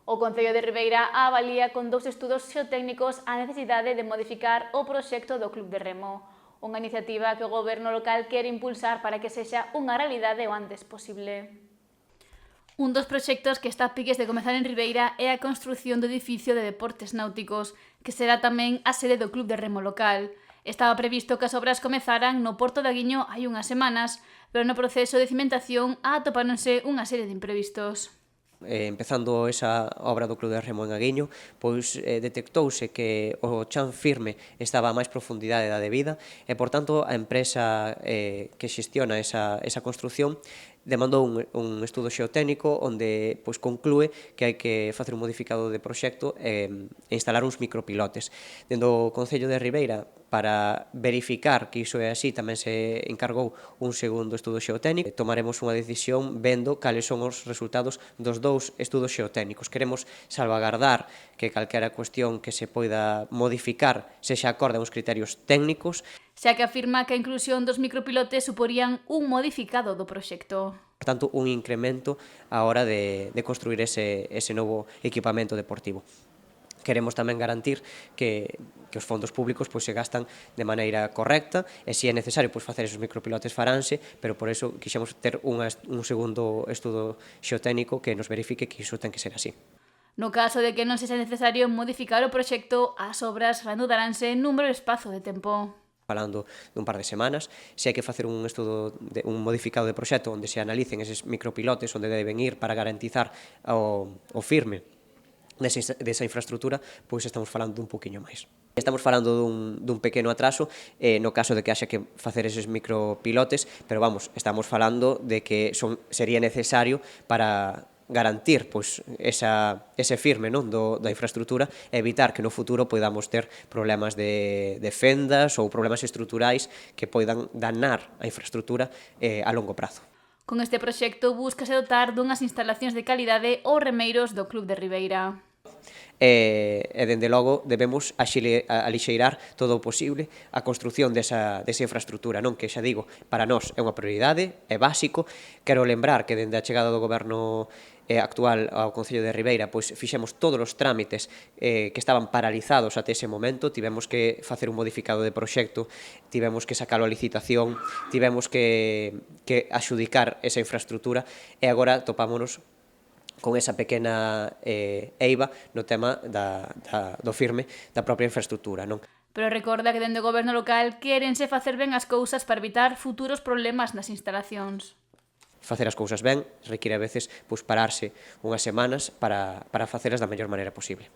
O Concello de Ribeira avalía con 2 estudos xeotécnicos a necesidade de modificar o proxecto do Club de Remo, unha iniciativa que o goberno local quere impulsar para que sexa unha realidade o antes posible. Un dos proxectos que está a piques de comezar en Ribeira é a construción do edificio de deportes náuticos, que será tamén a sede do Club de Remo local. Estaba previsto que as obras comezaran no Porto de Aguiño hai unhas semanas, pero no proceso de cimentación atopáronse unha serie de imprevistos. Empezando esa obra do Club de Remo en Aguiño, pois detectouse que o chan firme estaba a máis profundidade da debida e, por tanto, a empresa que xestiona esa construción demandou un estudo xeotécnico onde pois conclúe que hai que facer un modificado de proxecto e instalar uns micropilotes. Dendo o Concello de Ribeira, para verificar que iso é así, tamén se encargou un segundo estudo xeotécnico. Tomaremos unha decisión vendo cales son os resultados dos dous estudos xeotécnicos. Queremos salvagardar que calquera cuestión que se poida modificar sexa acorde a uns criterios técnicos, xa que afirma que a inclusión dos micropilotes suporían un modificado do proxecto. Por tanto, un incremento á hora de construir ese novo equipamento deportivo. Queremos tamén garantir que os fondos públicos pois, se gastan de maneira correcta e, se é necesario pois, facer esos micropilotes faránse, pero por eso quixemos ter un segundo estudo xeotécnico que nos verifique que iso ten que ser así. No caso de que non sexa necesario modificar o proxecto, as obras reanudaránse nun breve espazo de tempo. Falando dun par de semanas, se hai que facer un estudo, un modificado de proxecto onde se analicen eses micropilotes onde deben ir para garantizar o firme desa infraestructura, pois estamos falando dun poquinho máis. Estamos falando dun pequeno atraso no caso de que haxa que facer eses micropilotes, pero vamos, estamos falando de que sería necesario para garantir pois, ese firme non, da infraestructura e evitar que no futuro podamos ter problemas de fendas ou problemas estruturais que poidan danar a infraestructura a longo prazo. Con este proxecto búscase dotar dunhas instalacións de calidade aos remeiros do Club de Ribeira. E dende logo debemos alixeirar todo o posible a construción desa infraestructura, non, que xa digo, para nós é unha prioridade, é básico. Quero lembrar que dende a chegada do goberno actual ao Concello de Ribeira, pois fixemos todos os trámites que estaban paralizados até ese momento, tivemos que facer un modificado de proxecto, tivemos que sacalo a licitación, tivemos que axudicar esa infraestructura e agora topámonos con esa pequena eiva no tema do firme da propia infraestructura, non? Pero recorda que dende o goberno local quérense facer ben as cousas para evitar futuros problemas nas instalacións. Facer as cousas ben require a veces pararse unhas semanas para facelas da mellor maneira posible.